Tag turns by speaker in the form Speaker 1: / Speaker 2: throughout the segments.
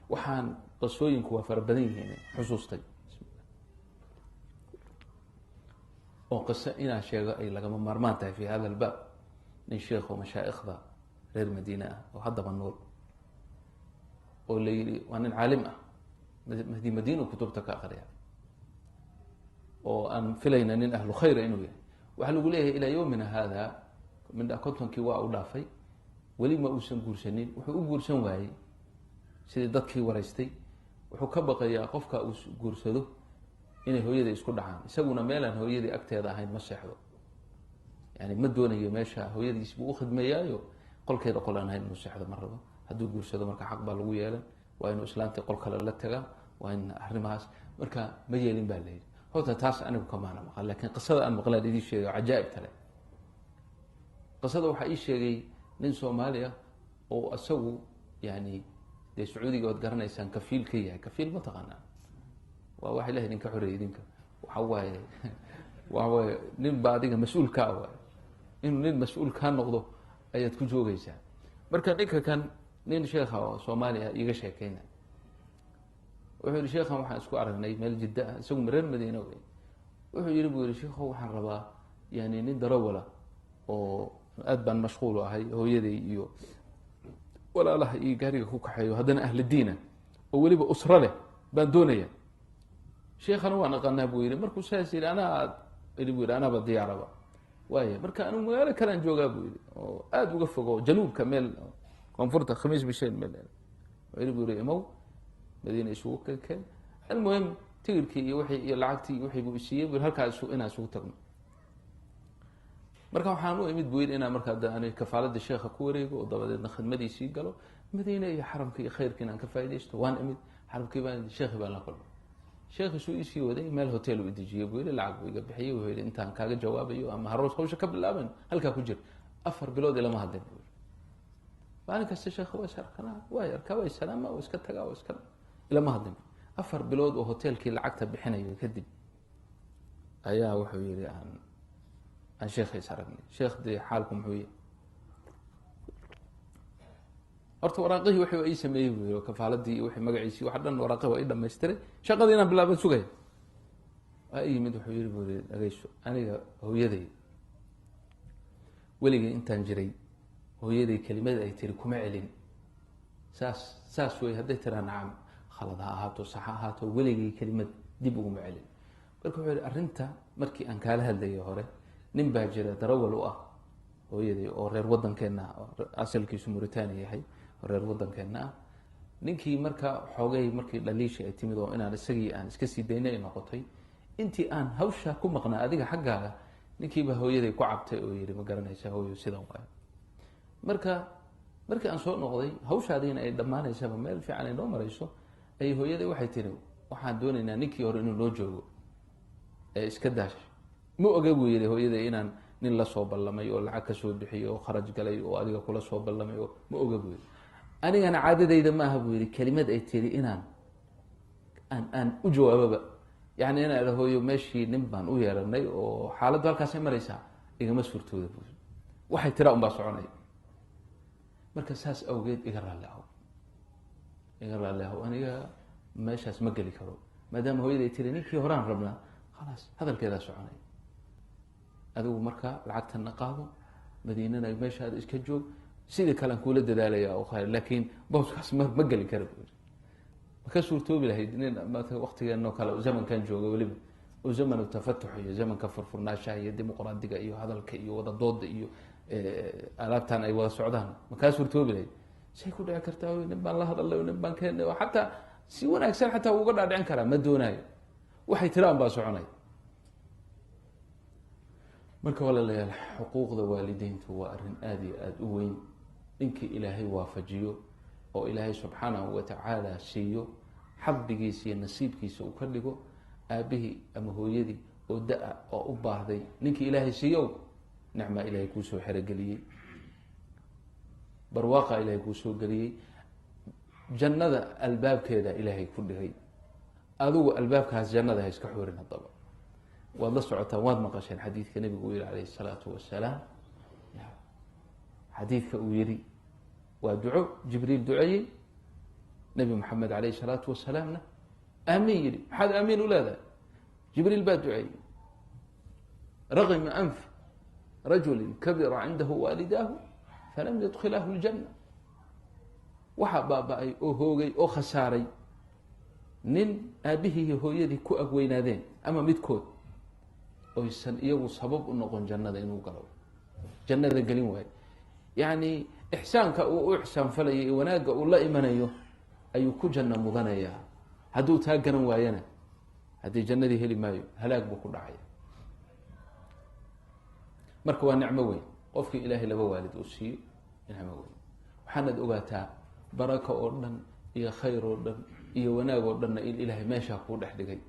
Speaker 1: waxaan qasooyinku waa fara badan yihiin xusuustay oo qiso inaan sheego ay lagama maarmaan tahay fi hada albaab nin sheekh oo mashaa'ikhda reer madiine ah oo haddaba nool oo la yidhi waa nin caalim ah mahdi madiina kutubta ka aqriya oo aan filayna nin ahlu khayra inuu yahay waxaa lagu leeyahay ilaa yowmina hada mindha kontonkii waa u dhaafay weli ma uusan guursanin wuxuu u guursan waayey sidii dadkii waraystay wuxuu ka baqayaa qofka uu guursado inay hooyada isku dhacaan isaguna meelaan hooyadii agteeda ahayn ma seexdo yani ma doonayo meesha hooyadiis buu u khidmeeyaayo qolkeeda qol aan ahayn inuu seexdo ma rabo hadduu guursado marka xaq baa lagu yeelan waa inuu islaantii qol kale la tagaa waa in arrimahaas marka ma yeelin baa layidhi horta taas anigu kamaana maqan lakin qisada aan maqlaan idii sheegay oo cajaa'ib kale qisada waxaa ii sheegay nin soomaali ah oo isagu yani dee sacuudiga waad garanaysaan kafiil ka yahay kafiil ma taqaanaa waa waxa ilahay idinka xoreeyay idinka waxawaaye nin ba adiga mas-uul kaa waay inuu nin mas-uul kaa noqdo ayaad ku joogaysaa marka ninka kan nin sheekha oo soomaaliya iiga sheekeyna wuxuu yihi sheekhan waxaan isku aragnay meel jidda ah isagu reer madiina wey wuxuu yihi buu yihi sheekho waxaan rabaa yani nin darawala oo aad baan mashquul ahay hooyaday iyo walaalaha iyo gaariga ku kaxeeyo haddana ahla diina oo weliba usro leh baan doonaya sheekhana waan aqaanaa buu yihi markuu saas yihi bu yihi anaaba diyaaraba waaya marka anigu magaalo kalean joogaa buu yihi oo aada uga fogo januubka meel koonfurta khamiis bishayn meel yihi buu yihi imow madiina isugu keen almuhim tigirkii iyo wii iyo lacagtii iyo wixii buu isiiyey bu halkaa inaan isugu tagno marka waxaan u imid buu yidhi inaan markaa ani kafaalada sheekha ku wareego oo dabadeedna khidmadiisii galo madiine iyo xaramka iyo khayrka inaan ka faa'idaysto waan imid xaramkii baan sheekhi baan la kulmay sheekhiisuu isii waday meel hotel u dejiyey buu yihi lacag buu iga bixiyey wuxuu yihi intaan kaaga jawaabayo ama haroos hawsha ka bilaaban halkaa ku jir 4 bilood ilama hadlin buu yihi maalin kasta sheekha waa isarkanaa waa yarkaa waa isalaama waa iska tagaa waa iska ilama hadlin 4 bilood oo hotelkii lacagta bixinayo kadib ayaa wuxuu yihi aan sheekha is aragnay sheekh dee xaalku muxuu yahay horta waraaqihii wuxuu ii sameeyey buu yihi kafaaladii iyo wixii magaciisii waxa dhan waraaqih waa ii dhamaystiray shaqadii inaan bilaaban sugaya waa i yimid wuxuu yihi buu yihi dhageyso aniga hooyaday weligay intaan jiray hooyaday kelimada ay tiri kuma celin saas wey hadday tiraa nacam khalad ha ahaato sax ha ahaato weligay kelimad dib uguma celin marka wuxuu yihi arrinta markii aan kaala hadlayay hore nin baa jira darawal u ah hooyaday oo reer waddankeena asalkiisu Mauritania yahay oo reer waddankeena ah ninkii marka xoogay markii dhaliishii ay timid oo inaan isagii aan iska sii daynay noqotay intii aan hawsha ku maqnaa adiga xaggaaga ninkiiba hooyaday ku cabtay oo yidhi ma garanaysaa hooyo sidan waayo markii aan soo noqday hawshaadiina ay dhammaanaysaba meel fiican ay noo marayso ay hooyaday waxay tiri waxaan doonaynaa ninkii hore inuu noo joogo ee iska daash ma oga buu yihi hooyaday inaan nin la soo ballamay oo lacag ka soo bixiyey oo kharaj galay oo adiga kula soo ballamay oo ma oga buu yihi anigana caadadayda maaha buu yihi kelimad ay tiri inaan aan u jawaababa yani inaan idha hooyo meeshii nin baan u yeeranay oo xaaladdu halkaasay maraysaa igama suurtooda buu waxay tiraa un baa soconaya marka saas awgeed iga raalli ahow aniga meeshaas ma geli karo maadaama hooyaday tiri ninkii horaan rabnaa khalaas hadalkeedaa soconaya adigu marka lacagtana qaado madiinana meeshaada iska joog sidii kalean kuula dadaalaya oo khayr laakiin booskaas ma geli kara buu yiri ma ka suurtoobi lahayd nin waqtigeenoo kale zamankan jooga weliba oo zamanu tafatux iyo zamanka furfurnaashaha iyo dimuqraadiga iyo hadalka iyo wada dooda iyo alaabtan ay wada socdaan ma kaa suurtoobi lahayd say ku dhici kartaa nin baan la hadalay nin baan keenay oo xataa si wanaagsan xataa uga dhaadhicin karaa ma doonaayo waxay tiraan baa soconaya marka walaalayaal xuquuqda waalideyntu waa arrin aada iyo aada u weyn ninkii ilaahay waafajiyo oo ilaahay subxaanahu watacaala siiyo xadigiisa iyo nasiibkiisa uu ka dhigo aabihii ama hooyadii oo da-a oo u baahday ninkii ilaahay siiyow nicmaa ilaahay kuusoo xerogeliyey barwaaqa ilaahay kuusoo geliyey jannada albaabkeeda ilaahay ku dhigay adigu albaabkaas jannada ha iska xoorin haddaba waad la socotaan waad maqasheen xadiidka nabigu uu yihi calayhi الsalaatu wasalaam xadiidka uu yihi waa duco jibriil duceeyey nebi moxamed calayhi salaatu wasalaamna aamiin yidhi. maxaad aamiin u leedahay? jibriil baa duceeyey. ragima anf rajulin kabira cindahu waalidaahu falam yadkhilaahu ljanna. waxaa baaba-ay oo hoogay oo khasaaray nin aabbihii iyo hooyadii ku agweynaadeen ama midkood oysan iyagu sabab u noqon jannada inuu galo, jannada gelin waayo. yacni ixsaanka uu u ixsaan falaya iyo wanaagga uu la imanayo ayuu ku janno mudanayaa. hadduu taa garan waayana haddii jannadii heli maayo, halaag buu ku dhacaya. marka waa nicmo weyn qofkii ilaahay laba waalid uu siiyo, nicmo weyn. waxaanad ogaataa barako oo dhan iyo khayr oo dhan iyo wanaag oo dhanna in ilaahay meeshaa kuu dhex dhigay.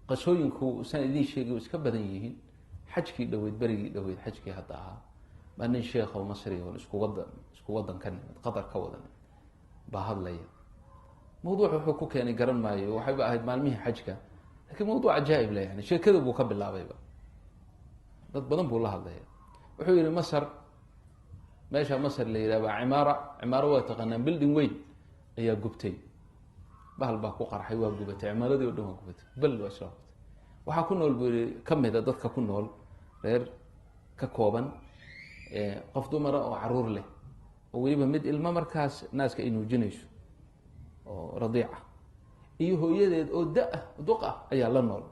Speaker 1: qasooyinku saan idiin sheegay iska badan yihiin. xajkii dhaweyd, berigii dhaweyd, xajkii hadda ahaa baa nin sheekh oo masri oo isku wadan ka nimid, qatar ka wadan baa hadlaya. mawduuc wuxuu ku keenay garan maayo, waxayba ahayd maalmihii xajka, laakiin mawduuc cajaa'ib le, yani sheekada buu ka bilaabayba. dad badan buu la hadlaya. wuxuu yihi masar, meesha masar la yidhah baa cimaaro waa taqaanaan, building weyn ayaa gubtay. bahal baa ku qarxay, waa gubatay, cimaaradii o dhan waa gubatay, bel waa soo gubtay. waxaa ku nool buu yihi kamida dadka ku nool, reer ka kooban qof dumara oo caruur leh, oo weliba mid ilmo markaas naaska ay nuujinayso oo radiica, iyo hooyadeed oo duq ah ayaa la nool.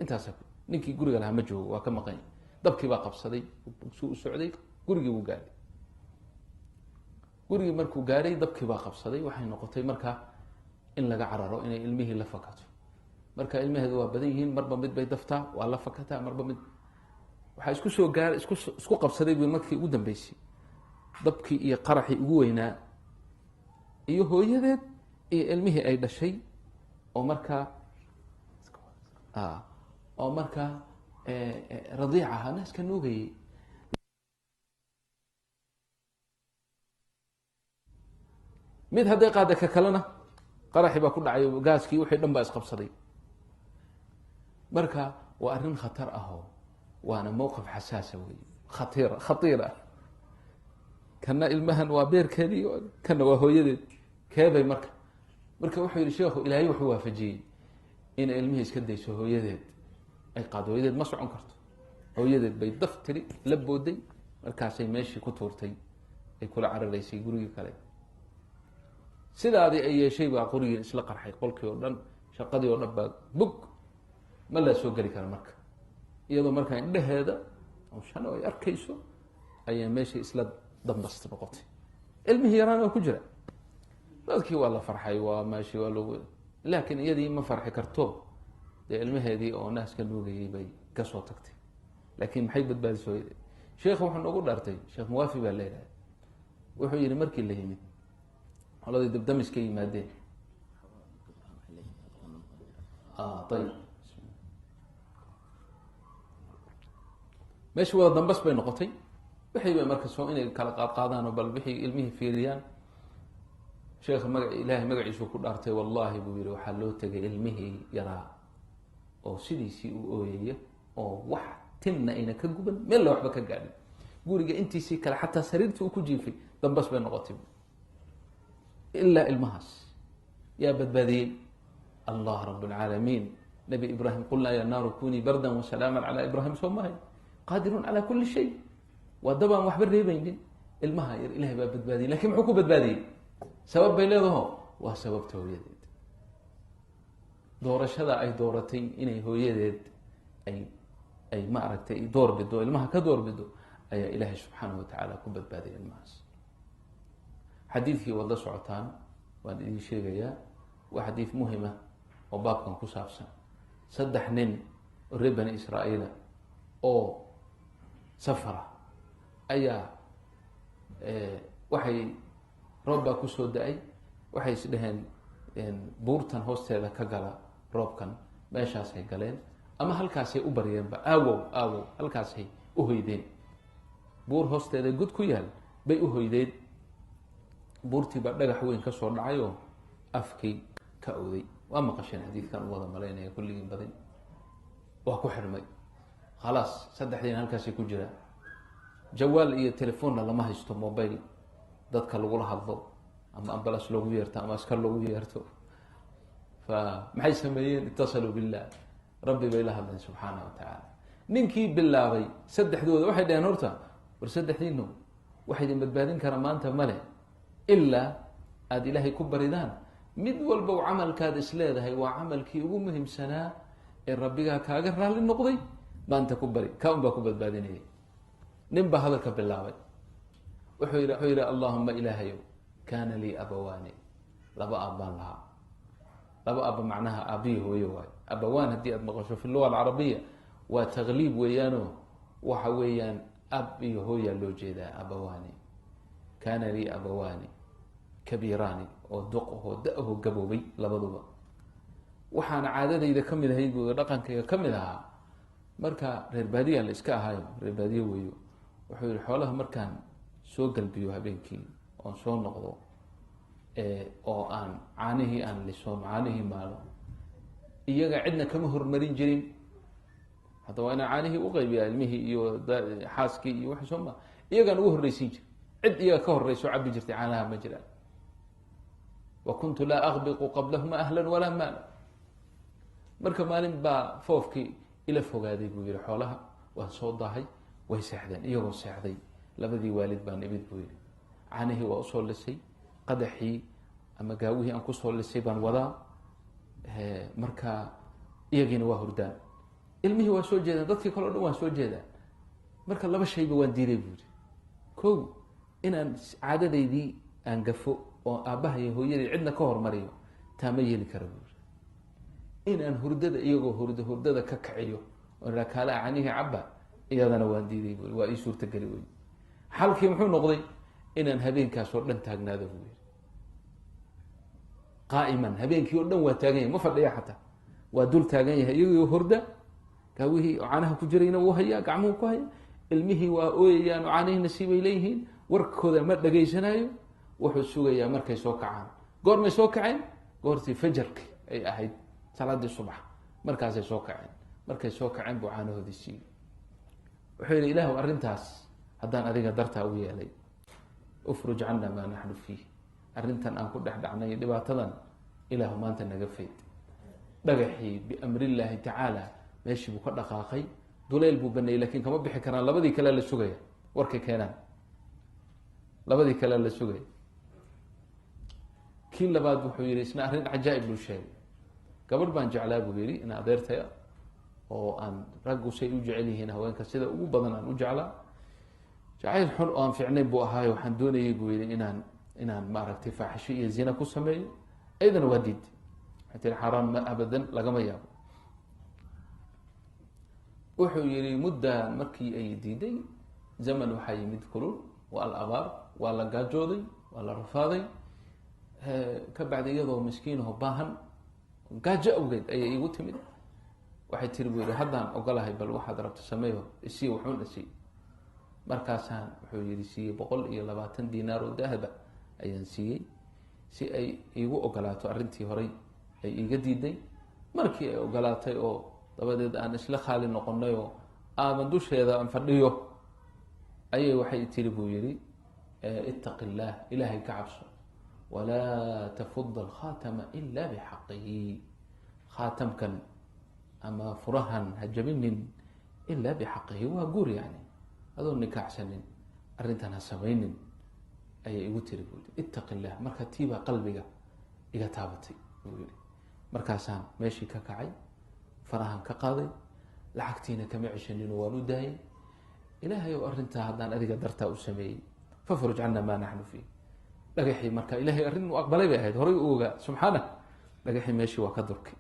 Speaker 1: intaasa ninkii guriga lahaa ma joogo, waa ka maqanya. dabkii baa qabsaday, suu u socday, gurigii buu gaaray. gurigii markuu gaaray dabkii baa qabsaday. waxay noqotay markaa in laga cararo, inay ilmihii la fakato. marka ilmaheedu waa badan yihiin, marba mid bay daftaa, waa la fakataa, marba mid. waxaa isku soo gaaray, isku qabsaday bu markii ugu dambeysay dabkii iyo qaraxii ugu weynaa, iyo hooyadeed iyo ilmihii ay dhashay oo markaa radiic ahaa, naaska nuugayay. mid hadday qaada ka kalena qaraxii baa ku dhacay, gaaskii wixii dhan baa isqabsaday. marka waa arrin khatar ahoo waana mowqif xasaasa wey, khatiir ah. kana ilmahan waa beerkeedii, kana waa hooyadeed. keebay marka wuxuu yihi sheekhu, ilaahay wuxuu waafajiyey inay ilmihii iska dayso, hooyadeed ay qaado. hooyadeed ma socon karto, hooyadeed bay daf tiri, la booday, markaasay meeshii ku tuurtay, ay kula cararaysay gurigii kale. sidaadii ay yeeshay baa qorigii isla qarxay, qolkii oo dhan, shaqadii oo dhan baa bug, ma la soo geli kara marka. iyadoo markaa indhaheeda shano ay arkayso ayaa meeshii isla dambasta noqotay. ilmihii yaraan oo ku jira. dadkii waa la farxay, waa maashi, waa loogu, laakiin iyadii ma farxi karto, dee ilmaheedii oo naaska nuugayay bay kasoo tagtay. laakiin maxay badbaadiso? sheekh wuxuu noogu dhaartay, sheekh muwaafi baa leedahay, wuxuu yihi markii la yimid qoladii dabdamiska yimaadeen, ayb meesha wada dambas bay noqotay. wixii bay marka soo inay kala qaadqaadaan oo bal wixii ilmihii fiiriyaan. sheekha ilaahay magaciisuu ku dhaartay, wallaahi buu yihi waxaa loo tegay ilmihii yaraa oo sidiisii u ooyaya, oo wax tinna ayna ka guban, meel la waxba ka gaadhin. guriga intiisii kale xataa sariirtii uu ku jiifay dambas bay noqotay. ilaa ilmahaas yaa badbaadiyey allah rab اlcaalamiin. nabi ibraahim, qulnaa ya naaru kunii bardan wasalaama calaa ibraahim, soo mahay qaadirun calaa kuli shay. waa dabaan waxba reebaynin. ilmaha yar ilahay baa badbaadiyey, lakin muxuu ku badbaadiyey? sabab bay leedaho, waa sababta hooyadeed. doorashada ay dooratay inay hooyadeed ay ma aragtay doorbido, ilmaha ka doorbido, ayaa ilaahay subxaanahu watacaala ku badbaadiyay ilmahaas. xadiidkii waad la socotaan, waan idin sheegayaa. waa xadiid muhima oo baabkan ku saabsan. 3 nin oo reer bani israa'iila oo safara ayaa waxay roob baa kusoo da-ay. waxay is dhaheen buurtan hoosteeda ka gala roobkan, meeshaasay galeen, ama halkaasay u baryeenba, aawow halkaasay u hoydeen. buur hoosteeda god ku yaal bay u hoydeen. buurtii baa dhagax weyn ka soo dhacay oo afkii ka owday. waa maqasheen xadiidkan u wada malaynaya kulligiin badin. waa ku xidhmay khalaas. 3 diin halkaasay ku jiraan. jawaal iyo telefoonna lama haysto, mobile dadka lagula hadlo ama ambalas loogu yeerto ama askar loogu yeerto. fa maxay sameeyeen? itasaluu billah, rabbi bay la hadleen subxaana wa tacaala. ninkii bilaabay saddexdooda waxay dhaheen horta war saddexdiino waxa idin badbaadin kara maanta male ilaa aada ilaahay ku baridaan. mid walba u camalkaada is leedahay waa camalkii ugu muhiimsanaa ee rabbigaa kaaga raalli noqday, maanta ku bari, ka un baa ku badbaadinayay. nin baa hadalka bilaabay, wuxuu yihi allahuma ilaahayow kaana lii abawaani, laba aab baan lahaa. laba aaba macnaha aabiyi hooyo waayo. abawaan haddii aada maqasho fi luga alcarabiya waa takliib weeyaano waxa weeyaan ab iyo hooyaa loo jeedaa. abawaani, kaana lii abawaani kabiiraani, oo duqahoo da-ho gaboobay labaduba. waxaana caadadayda ka mid ahayd buuda, dhaqankayga ka mid ahaa, marka reer baadiya la iska ahaayo, reer baadiye weeyo. wuxuu yihi xoolaha markaan soo galbiyo habeenkii oon soo noqdo oo aan caanihii aan liso, caanihii maalo, iyaga cidna kama hormarin jirin. hadda waa inaan caanihii uqaybiyaa ilmihii iyo xaaskii iyo wax soo ma, iyagaan ugu horreysiin jir. cid iyaga ka horreyso cabi jirtay caanaha ma jiraan. wa kuntu laa akbiqu qablahuma ahlan walaa maala. marka maalin baa foofkii ila fogaaday buu yihi xoolaha, waan soo daahay, way seexdeen. iyagoo seexday labadii waalid baan imid buu yihi. caanihii waa usoo lisay, qadaxii ama gaawihii aan kusoo lisay baan wadaa. marka iyagiina waa hurdaan, ilmihii waa soo jeedaan, dadkii kale o dhan waan soo jeedaan. marka laba shayba waan diiday buu yihi. ko inaan caadadaydii aan gafo oo aabbaha iyo hooyadii cidna ka hormariyo, taa ma yeeli kara buu yihi. inaan hurdada iyagoo hurdada ka kaciyo oo kaala canihii caba, iyadana waan diiday buu, waa ii suurtageli wey. xalkii muxuu noqday? inaan habeenkaas oo dhan taagnaado buu yihi. qaa'iman, habeenkii oo dhan waa taagan yahay, ma fadhiya xataa, waa dul taagan yahay. iyagoo hurda, gaawihii oo caanaha ku jirayna wuu hayaa, gacmuhu ku haya, ilmihii waa ooyayaan oo caanihii nasiibay leeyihiin, warkooda ma dhagaysanayo. wuxuu sugayaa markay soo kacaan. goormay soo kaceen? goortii fajarki ay ahayd, salaadii subax, markaasay soo kaceen. markay soo kaceen buu caanahoodii siiyey. wuxuu yihi ilaahu arrintaas haddaan adiga dartaa u yeelay, ufruj cana maa naxnu fiih, arrintan aan ku dhex dhacnay dhibaatadan ilaahu maanta naga fayd. dhagaxii biamrillaahi tacaala meeshii buu ka dhaqaaqay, duleyl buu baneeyey, lakin kama bixi karaan. labadii kale la sugaya, warkay keenaan, labadii kale la sugaya. kii labaad wuxuu yihi isna arrin cajaa-ib buu sheegay. gabadh baan jeclaa buu yihi, in adeertaya, oo aan raggu say u jecel yihiin haweenka sida ugu badan aan u jeclaa. jacayl xun oo aan ficnayn buu ahaayo, waxaan doonayay buu yihi inaan maaragtay faaxisho iyo zina ku sameeyo. ayadana waa diid, waxay tiri xaaraan ma abadan lagama yaabo. wuxuu yihi muddan markii ay diiday, zaman waxaa yimid kulul, waa la abaar, waa la gaajooday, waa la rafaaday. ka bacdi iyadoo miskiinaho baahan, gaajo awgeed ayay igu timid. waxay tiri buu yihi haddaan ogolahay, bal waxaad rabto sameeyo, isii wuxuuna sii. markaasaan wuxuu yihi siiyey 120 diinaar oo dahaba ayaan siiyey, si ay iigu ogolaato arrintii horay ay iiga diiday. markii ay ogolaatay oo dabadeed aan isla khaali noqonay oo aaban dusheeda aan fadhiyo, ayay waxay tiri buu yihi itaqi illaah, ilaahay ka cabso, walaa tafuda alkhaatama ila bixaqihi, khaatamkan ama furahan ha jabinin ilaa bixaqihi. waa guur yani, adoo nikaaxsanin arrintan ha samaynin, ayay igu tiri buu yihi itaqi illah. marka tiibaa qalbiga iga taabatay buu yihi. markaasaan meeshii ka kacay, farahan ka qaaday, lacagtiina kama ceshanin waan u daayay. ilaahay ow arrintaa haddaan adiga dartaa u sameeyey, fafruj cana maa naxnu fiih. dhagaxii marka ilaahay arrin u aqbalay bay ahayd, horay u ogaa subxaana. dhagaxii meeshii waa ka durkay,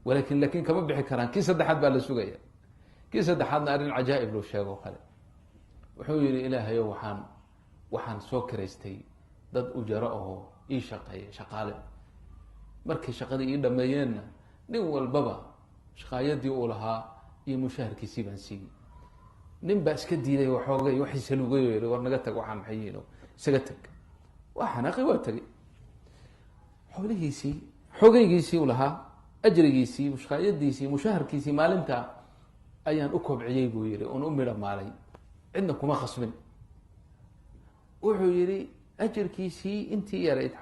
Speaker 1: laakiin kama bixi karaan. kii saddexaad baa la sugaya. kii saddexaadna arrin cajaa-ib loo sheego kale. wuxuu yihi ilaahayow waxaan soo kiraystay dad ujaro oo ii shaqeeya, shaqaale. markay shaqadii ii dhameeyeenna, nin walbaba shaqaayadii uu lahaa iyo mushaharkiisii baan siiyey. nin baa iska diiday waxoogay, waxiisa lugay o yihi war naga tag, waxaan maxay yihiin, isaga tag. waa xanaaqi, waa tagay. xoolihiisii, xoogaygiisii u lahaa, ajrigiisii, shaqaayadiisii, mushaharkiisii maalintaa ayaan u kobciyey buu yihi, oon u midho maalay, cidna kuma khasbin. wuxuu yihi ajarkiisii intii yarayd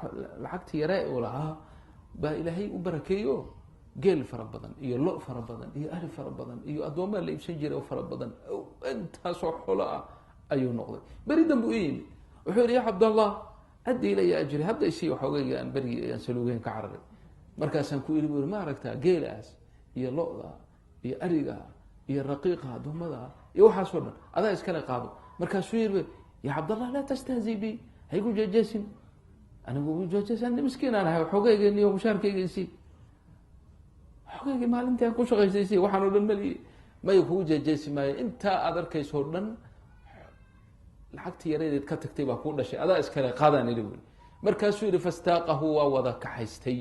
Speaker 1: lacagtii yaraa uu lahaa baa ilaahay u barakeeyo geel fara badan iyo lo fara badan iyo ari fara badan iyo addoomaa la iibsan jiray oo fara badan intaasoo xolo ah ayuu noqday. beri danbu u yimi wuxuu yihi ya cabdallah addi ilaya ajri, hadda isii waxoogayga aan berigii aan saluugeyn ka cararay. markaasaan ku iri bu ma aragtaa geelaas iyo lo-da iyo ariga iyo raqiiqa addoommada iyo waxaasoo dhan adaa iskale qaado. markaasuu yiri ya cabdallah laa tastahzi bi, haygu jeejeesin, anigu jeejeesan miskiin aan ahay, xoogaygen iyo mushaarkayga isii, xoogaygi maalintii aan ku shaqaystay isii, waxaan o dhan mali may kugu jeejeesi maayo, intaa aad arkaysoo dhan lacagtii yareedeed ka tagtay baa kuu dhashay, adaa iskale qaadaan iri buui. markaasuu yihi fastaaqahu waa wada kaxaystay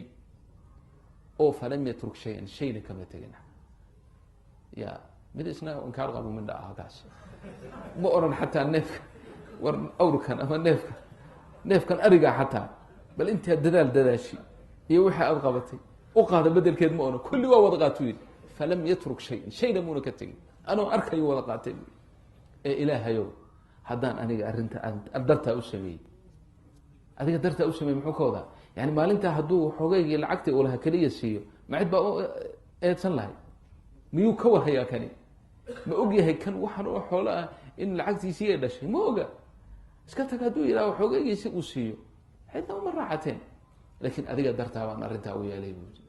Speaker 1: oo falam yatruk shayan, shayna kama tegin. ya mid isna inkaar qabo midha ah kaas ma oran xataa neefka war awrkan ama neefkan arigaa xataa bal intaa dadaashi iyo waxa aad qabatay u qaada bedelkeed ma oran, kulli waa wada qaatuu yidhi. falam yatruk shayan, shayna muuna ka tegin, anoo arkayo wada qaatay buui. ee ilaahayow haddaan aniga arrinta aan dartaa u sameeyey, adiga dartaa u sameeyey muxuu ka wadaa? yani maalintaa hadduu xoogeygii lacagtii uu lahaa keliya siiyo macid baa u eedsan lahay? miyuu ka warhayaa kani? ma og yahay kan waxaan oo xoolo ah in lacagtiisii ay dhashay? ma oga. iska tag hadduu yidhaha xoogeygiisi uu siiyo cidna uma raacateen, laakiin adiga dartaa baan arrintaa u yeelay buui.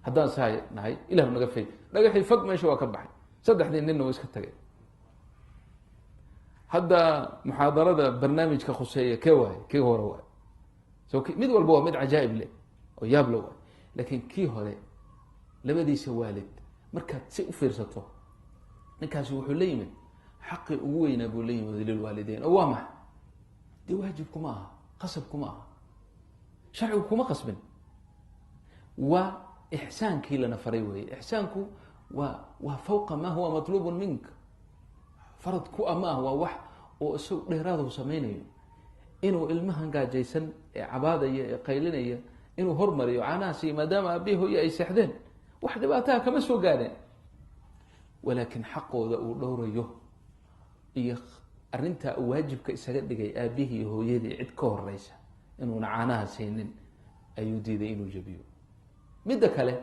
Speaker 1: haddaan saa nahay ilahu naga fay, dhagaxii fog meesha waa ka baxay, saddexdii ninna waa iska tagay. hadda muxaadarada barnaamijka khuseeya kee waaye? kii hore waay. so mid walba waa mid cajaa'ib leh oo yaabla waay, laakiin kii hore labadiisa waalid markaad si u fiirsato, ninkaasi wuxuu la yimid xaqii ugu weynaa buu la yimid lilwaalideyn. oo waa maxa? dee waajib kuma aha, qasab kuma aha, sharcigu kuma qasbin, waa ixsaankii lana faray weeye. ixsaanku waa fawqa maa huwa matlubun minka, farad ku ah ma ah, waa wax oo isagu dheeraadu samaynayo. inuu ilmahan gaajaysan ee cabaadaya ee qaylinaya inuu hormariyo caanahaasi, maadaama aabbihi hooye ay seexdeen, wax dhibaataha kama soo gaadheen, walaakin xaqooda uu dhowrayo iyo arrintaa uu waajibka isaga dhigay aabbihii iyo hooyadii cid ka horeysa inuuna caanaha siinin ayuu diiday inuu jabiyo. midda kale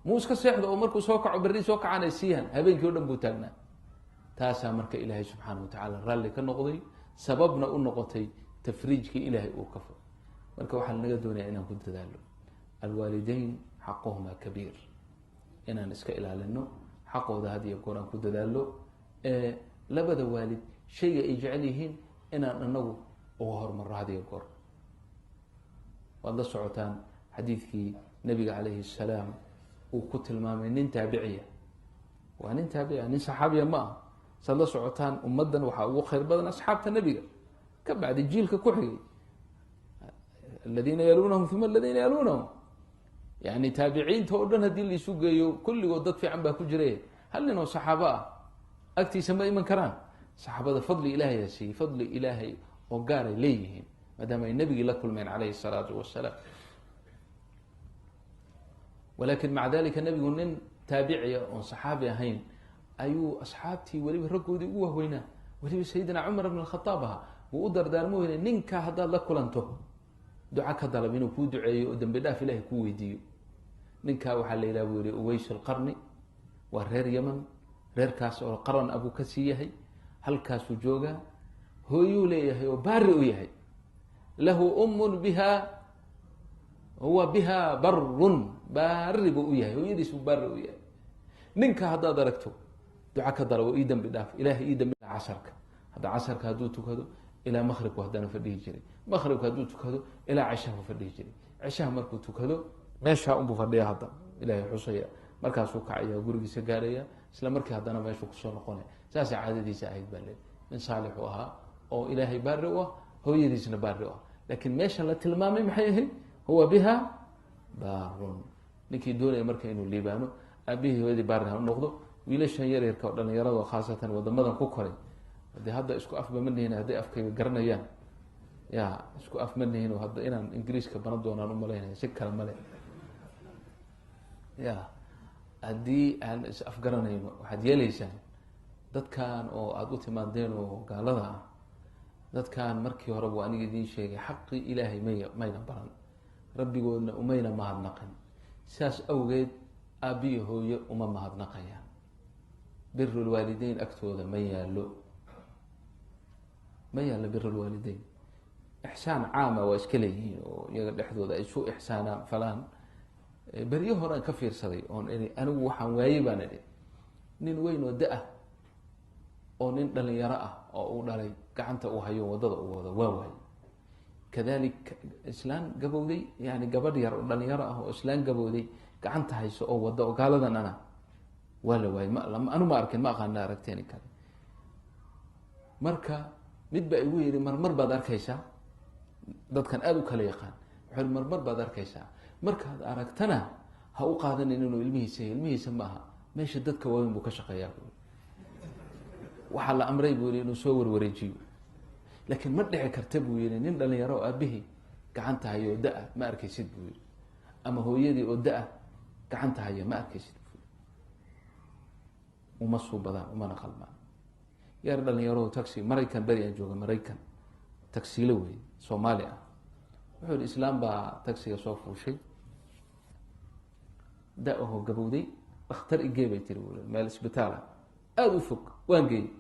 Speaker 1: muu iska seexdo oo markuu soo kaco berri soo kacaanay siihan, habeenkii o dhan buu taagnaa. taasaa marka ilaahay subxaana wa tacaala raalli ka noqday, sababna u noqotay tafriijkii ilaahay uu ka fo. marka waxaa lanaga doonaya inaan ku dadaalo, alwaalideyn xaquhumaa kabiir, inaan iska ilaalino xaqooda had iyo goor aan ku dadaalo. labada waalid shayga ay jecel yihiin inaan anagu uga hormaro had iyo goor. waad la socotaan xadiidkii nabiga calayhi salaam uu ku tilmaamay nin taabiciya, waa nin taabicia, nin saxaabiya ma ah. saad la socotaan ummaddan waxaa ugu khayr badan asxaabta nebiga, ka bacdi jiilka ku xigay, aladiina yaluunahum uma aladiina yaluunahum. yani taabiciinta oo dhan haddii laisu geeyo kulligood dad fiican baa ku jira, hal nin oo saxaabo ah agtiisa ma iman karaan. saxaabada fadli ilaahay aa siiyey, fadli ilaahay oo gaaray leeyihiin maadaama ay nebigii la kulmeen calayhi salaatu wasalaam. walakin maca dalika nebigu nin taabiciya oon saxaabi ahayn ayuu asxaabtii weliba raggoodii ugu wahweynaa, weliba sayidina cumar bn khaaab ahaa, wuu u dardaarmo weyne ninkaa haddaad la kulanto duca ka dalab inuu kuu duceeyo oo dambi dhaaf ilahay kuu weydiiyo. ninkaa waxaa la yidhaha buu yihi uways alqarni, waa reer yaman, reerkaas oo qaran abuu ka sii yahay, halkaasuu joogaa, hooyuu leeyahay oo baari u yahay, lahu umun biha huwa biha barun, baari buu u yahay, hooyadiisuu baari u yahay. ninka haddaad aragto duca ka dalabo ii dambi dhaaf, ilahay ii dambi dhaaf. casarka hadda casarka hadduu tukado ilaa maqribku haddana fadhihi jiray, maqribka hadduu tukado ilaa ceshahu fadhihi jiray, ceshaha markuu tukado meeshaa unbuu fadhiya, hadda ilahay xusaya, markaasuu kacaya, gurigiisa gaaraya, isla markii haddana meeshuu kusoo noqonaya. saasay caadadiisa ahayd baa le. nin saalix u ahaa oo ilaahay baari u ah, hooyadiisna baari u ah, laakiin meesha la tilmaamay maxay ahayd? huwa biha baarun. ninkii doonaya marka inuu liibaano, aabihii hooyadii baari ha u noqdo. wiilashan yaryarka oo dhalinyarada khaasatan wadamadan ku koray, de hadda isku afba ma nihin, hadday afkayga garanayaan, ya isku af ma nihin, hadda inaan ingiriiska baran doonaan umalaynaya, si kale male. ya haddii aan is afgaranayno waxaad yeelaysaan dadkan oo aada u timaadeen oo gaalada ah, dadkan markii hore buu aniga idiin sheegay xaqii ilaahay mayna baran, rabbigoodna umayna mahadnaqin, sidaas awgeed aabbiyo hooye uma mahadnaqayaan. birulwaalideyn agtooda ma yaallo birulwaalideyn. ixsaan caama waa iska leeyihiin oo iyaga dhexdooda ay isu ixsaanaan falaan. beryo horean ka fiirsaday oon ii anigu waxaan waayey baan idhi nin weyn oo da-ah oo nin dhalinyaro ah oo uu dhalay gacanta uu hayo waddada uu wado waa waayey. kadalik islaan gabowday, yani gabadh yar oo dhalinyaro ah oo islaan gabowday gacanta hayso oo wado oo gaaladan ana waa la waayey. anu ma arkin, ma aqaana aragteeni kale. marka mid baa igu yidhi marmar baad arkaysaa, dadkan aada u kala yaqaan, wuxuu yihi marmar baad arkaysaa, markaad aragtana ha u qaadanin inuu ilmihiisa maaha, meesha dadka waaweyn buu ka shaqeeyaa buu yii. waxaa la amray buu yihi inuu soo warwareejiyo, laakiin ma dhici karta buu yihi nin dhalinyaro oo aabihii gacanta hayo oo da-a ma arkaysid buu yihi, ama hooyadii oo da-a gacanta haya ma arkaysid buu yii. uma suubadaan, umana qalmaan. yar dhalinyaro taxi maraykan beri aan jooga, maraykan tagsilo wey soomaali ah, wuxuu yihi islaam baa taxiga soo fuushay, da-ahoo gabowday, dhakhtar igee bay tiri buu meel isbitaal ah aada u fog, waan geeyey.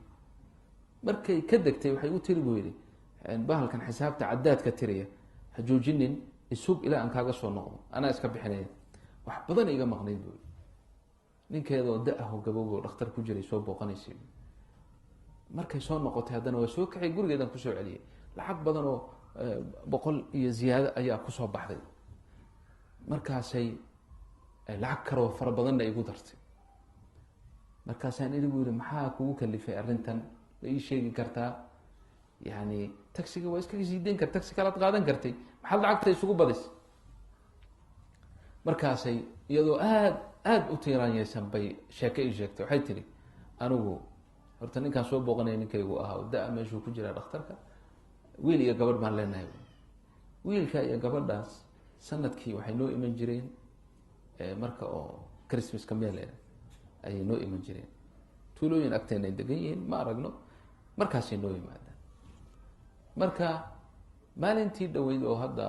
Speaker 1: markay ka degtay waxay u tiri buu yihi bahalkan xisaabta cadaadka tiriya ha joojinin, isug ilaa aan kaaga soo noqdo, anaa iska bixinaya. wax badan iga maqnayd buu yii. ninkeedoo da-ahoo gabowgo dhakhtar ku jiray soo booqanaysay. markay soo noqotay haddana waa soo kaxay, gurigeedan kusoo celiyay. lacag badan oo 100 iyo ziyaado ayaa kusoo baxday. markaasay lacag kaloo fara badanna igu dartay. markaasaan iri buu yihi maxaa kugu kalifay arrintan, ma ii sheegi kartaa? yani taxiga waa iskaga sii dayn karta, taxi kalaad qaadan kartay, maxaad lacagta isugu badis? markaasay iyadoo aada u tiiraanyeysan bay sheeke ii sheegtay. waxay tihi anigu horta ninkaan soo booqanaya ninkaygu ahaa, da- meeshuu ku jiraa dhakhtarka, wiil iyo gabadh baan leenahay. wiilka iyo gabadhaas sanadkii waxay noo iman jireen marka oo christmaska meel ayay noo iman jireen. tuulooyin agteena ay degan yihiin, ma aragno, markaasay noo yimaadaan. marka maalintii dhaweyd oo hadda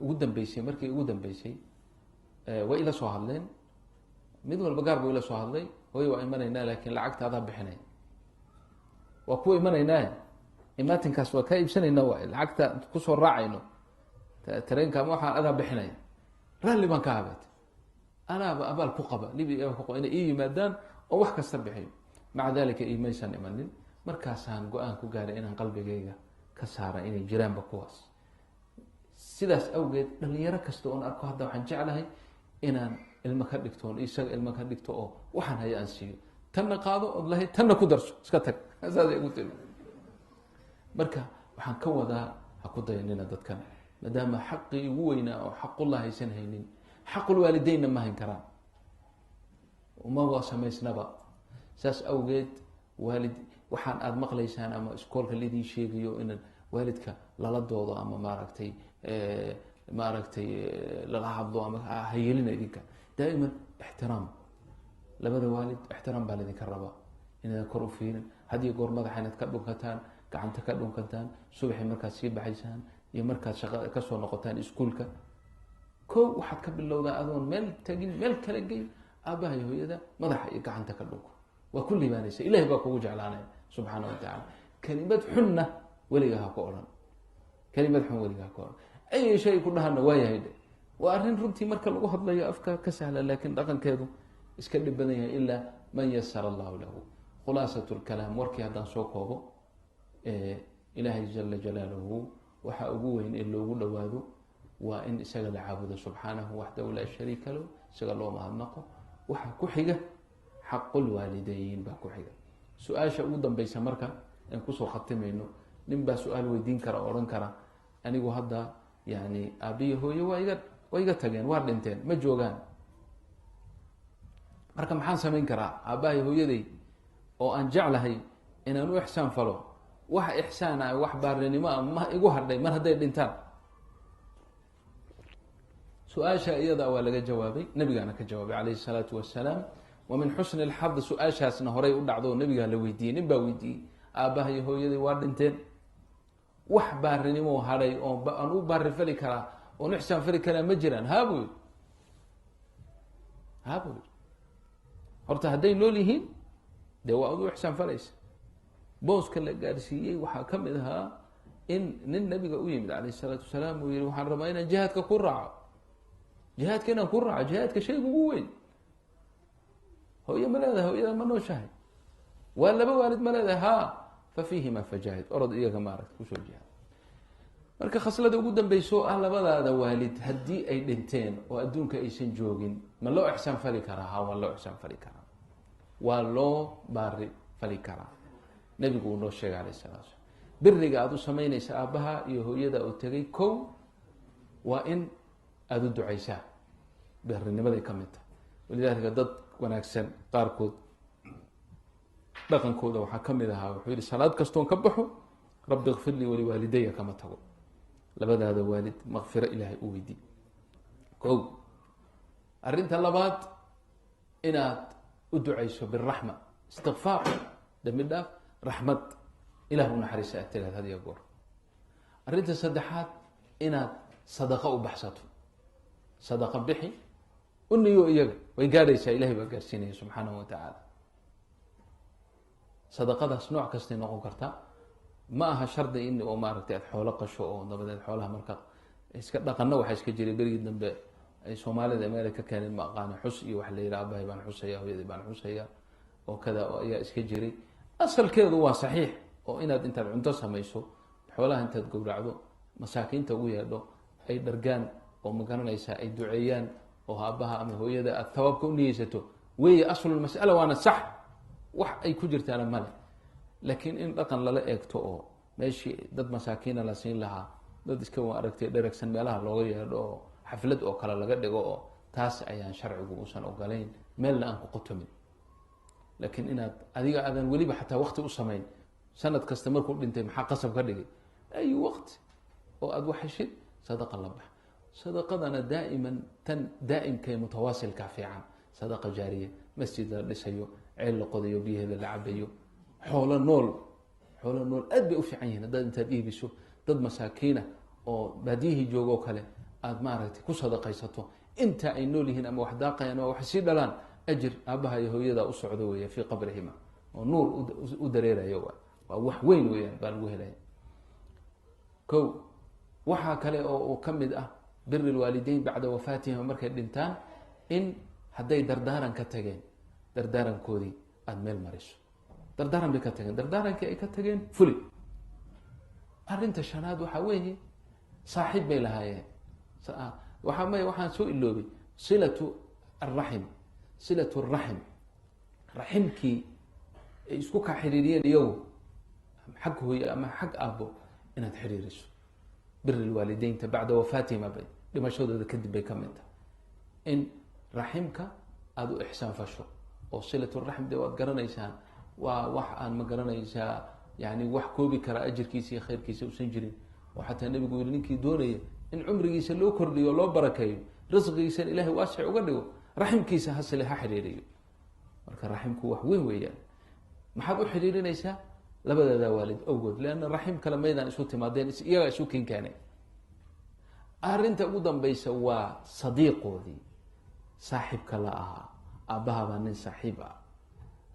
Speaker 1: ugu dambeysay, markii ugu dambeysay way ila soo hadleen, mid walba gaar buu ila soo hadlay. hooy waa imanaynaa laakiin lacagta adaa bixinay. waa ku imanaynaa, imaatinkaas waa kaa iibsanaynaa, waay lacagta kusoo raacayno tareenka ama waxaan adaa bixinaya. raalli baan ka habeet, anaaba abaal ku qaba, libi ku qaba inay ii yimaadaan oo wax kasta bixiyo. maca dalika imaysan imanin. markaasaan go-aan ku gaaray inaan qalbigayga ka saara inay jiraanba kuwaas. sidaas awgeed dhalinyaro kasta oon arko hadda waxaan jeclahay inaan ilmo ka dhigto, on isaga ilmo ka dhigto oo waxaan haya aan siiyo. tanna qaado ood lahayd, tanna ku darso, iska tag. saasay igu tiri. marka waxaan ka wadaa ha ku dayanina dadkan, maadaama xaqii ugu weynaa oo xaqullah haysan haynin, xaqulwaalideynna ma hayn karaan, umaba samaysnaba. saas awgeed waalid waxaan aada maqlaysaan ama iskoolka lidii sheegayo in waalidka lala doodo ama maaragtay lala hadlo ama hayelina idinka. daa'iman ixtiraam, labada waalid ixtiraam baa laydinka rabaa, inaadan kor u fiirin. hadiyo goor madaxa inaad ka dhunkataan, gacanta ka dhunkataan, subaxii markaad sii baxaysaan iyo markaad shaqada kasoo noqotaan iskuolka. ko waxaad ka bilowdaa adoon meel tagin, meel kala geyn, aabbaha iyo hooyada madaxa iyo gacanta ka dhunko. waa ku liibaanaysa, ilahay baa kugu jeclaanaya subxaana wa tacaala. kelimad xunna weliga ha ku odhan, kelimad xun weliga ha ku odhan. ay shay ku dhahana waayahay dhe, waa arrin runtii marka lagu hadlayo afka ka sahla, laakiin dhaqankeedu iska dhib badan yahay. ilaa man yasara allahu lahu. khulaasat lkalaam, warkii haddaan soo koobo, ilaahay jala jalaaluhu waxa ugu weyn in loogu dhawaado waa in isaga la caabudo subxaanahu waxdahu laa shariika lahu, isaga loo mahadnaqo. waxa ku xiga xaqulwaalideyn baa ku xiga. su-aasha ugu dambeysa marka aan kusoo khatimayno, nin baa su-aal weydiin kara o odhan kara anigu hadda yani aabiya hooye waa iga tageen, waa dhinteen, ma joogaan, marka maxaan samayn karaa? aabbahay hooyaday oo aan jeclahay inaan u ixsaan falo, wax ixsaan ah, wax baarinimo ah ma igu hadhay mar hadday dhintaan. su-aasha iyada waa laga jawaabay, nabigaana ka jawaabay calayhi salaatu wasalaam. wa min xusni lxad, su-aashaasna horay u dhacdo, nabigaa la weydiiyey. nin baa weydiiyey aabbahay hooyaday waa dhinteen, wax baarinimo hadhay oo aan u baari fali karaa oon ixsaan fali karaa ma jiraan haabu yidhi haabu yidhi horta hadday nool yihiin dee waa adu ixsaan falaysa booska la gaarsiiyey waxaa ka mid ahaa in nin nabiga u yimid calayh isalaatu wasalaam uu yihi waxaan rabaa inaan jihaadka ku raaco jihaadka inaan ku raaco jihaadka shayga ugu weyn hooye ma leedahay hooyada ma nooshahay waa laba waalid ma leedahay ha fa fiihima fajaahid orod iyaga maaragta kusoo jihaad marka khaslada ugu dambeyso ah labadaada waalid haddii ay dhinteen oo adduunka aysan joogin ma loo ixsaan fali karaa ha waa loo ixsaan fali karaa waa loo baari fali karaa nabigu uu noo sheegay alayh salatu slam biriga aada u samaynaysa aabbaha iyo hooyada oo tegay kow waa in aada u ducaysaa birinimaday ka mid tahay walidaalika dad wanaagsan qaarkood dhaqankooda waxaa ka mid ahaa wuxuu yihi salaad kastoon ka baxo rabbi ikfir lii waliwaalidaya kama tago labadaada waalid makfiro ilaahay u weydii kow arrinta labaad inaad u ducayso biraxma istikfaar dambi dhaaf raxmad ilah u naxariisa aad tiraad had iyo goor arrinta saddexaad inaad sadaqa u baxsato sadaqa bixi u niyo iyaga way gaadhaysaa ilahay baa gaarsiinaya subxaanahu wa tacaala sadaqadaas nooc kastay noqon kartaa ma aha shardi in oo maaragtay aad xoolo qasho oo dabadeed xoolaha marka iska dhaqano waxaa iska jiray berigii dambe ay soomaalida meela ka keeneen ma aqaani xus iyo waxa la yidhi abahay baan xusaya hooyadii baan xusaya oo kada ayaa iska jiray asalkeedu waa saxiix oo inaad intaad cunto samayso xoolaha intaad gowracdo masaakiinta ugu yeedho ay dhargaan oo magaranaysaa ay duceeyaan oo aabaha ama hooyada aad tawaabka u niyeysato weeye aslulmas'ala waana sax wax ay ku jirtaana male laakiin in dhaqan lala eegto oo meeshii dad masaakiina la siin lahaa dad iska aragtay dheragsan meelaha looga yeedho oo xaflad oo kale laga dhigo oo taas ayaan sharcigu uusan ogolayn meelna aan ku qotomin laakiin inaad adiga aadan weliba xataa wakti u samayn sanad kasta markuu dhintay maxaa qasab ka dhigay ay waqti oo aada wax heshid sadaqa la bax sadaqadana daa'iman tan daa'imkae mutawaasilka fiican sadaqa jaariya masjid la dhisayo ceel la qodayo biyaheeda la cabayo xoolo nool aad bay u fiican yihiin haddaad intaad iibiso dad masaakiina oo baadiyihii joogoo kale aada maaragtay ku sadaqaysato inta ay nool yihiin ama wax daaqayaan ama wax sii dhalaan ajir aabaha iyo hooyada u socdo weya fii qabrihima oo nuur u dareerayo waa wax weyn weyaan baa lagu helaya ko waxaa kale oo ka mid ah biri lwaalideyn bacda wafaatihima markay dhintaan in hadday dardaaran ka tageen dardaarankoodii aada meel mariso dardaaran bay ka tageen dardaarankii ay ka tageen fuli arrinta shanaad waxaa weeye saaxiib bay lahaayeen waxaan soo iloobay silatu araxim silatu raxim raximkii ay isku kaa xiriiriyeen iyagu xag hooye ama xag aabbo inaad xiriiriso biri lwaalideynta bacda wafaatihima bay dhimashadooda kadib bay ka mid tahay in raximka aada u ixsaan fasho oo silaturaxim de waad garanaysaan waa wax aan ma garanaysaa yani wax koobi karaa ajirkiisa iyo khayrkiisa usan jirin oo xataa nebigu yihi ninkii doonaya in cumrigiisa loo kordhiyo o loo barakeeyo risqigiisana ilaahay waasic uga dhigo raximkiisa hasile ha xiriiriyo marka raximku wax weyn weeyaan maxaad u xiriirinaysaa labadaada waalid awgood leanna raxim kale maydaan isu timaadeen iyagaa isu keenkeenay arrinta ugu dambaysa waa sadiiqoodii saaxiibka la ahaa aabbahabaa nin saaxiib ah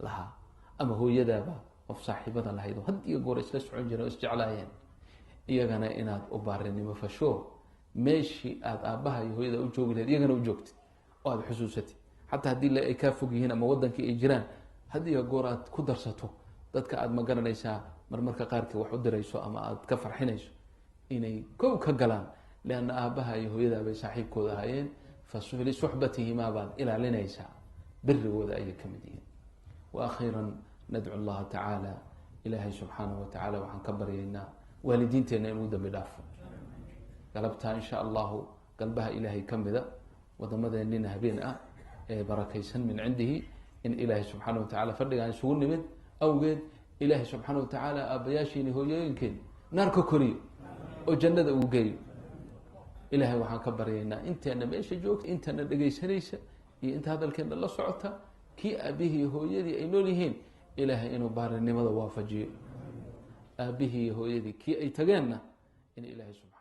Speaker 1: lahaa ama hooyadaaba qof saaxiibada lahayd oo had iyo goor isla socon jireen oo isjeclaayeen iyagana inaad u baarinimo fasho meeshii aada aabbaha iyo hooyada u joogi lahayd iyagana u joogtid oo aada xusuusatid xataa haddii ay kaa fog yihiin ama wadankii ay jiraan had iyo goor aad ku darsato dadka aada ma garanaysaa marmarka qaarkii wax u dirayso ama aada ka farxinayso inay kow ka galaan leanna aabbaha iyo hooyadaabay saaxiibkooda ahaayeen falisuxbatihimaa baad ilaalinaysaa birigooda ayay ka mid yihiin wa akhiira nadcu llaha tacaala ilaahay subxaanahu watacaala waxaan ka baryaynaa waalidiinteenna inuu dambi dhaafo galabtaa insha allahu galbaha ilaahay ka mida wadamadeennina habeen ah ee barakaysan min cindihi in ilaahay subxaana watacala fadhigaan isugu nimid awgeed ilaahay subxaana watacaala aabbayaashiini hooyooyinkeen naar ka koriyo oo jannada uu geeyo ilaahay waxaan ka baryaynaa inteena meesha joogta intana dhegaysanaysa iyo inta hadalkeena la socota kii aabihii hooyadii ay nool yihiin ilaahay inuu baarinimada waafajiyo aabihii iyo hooyadii kii ay tageenna in ilaahay subxana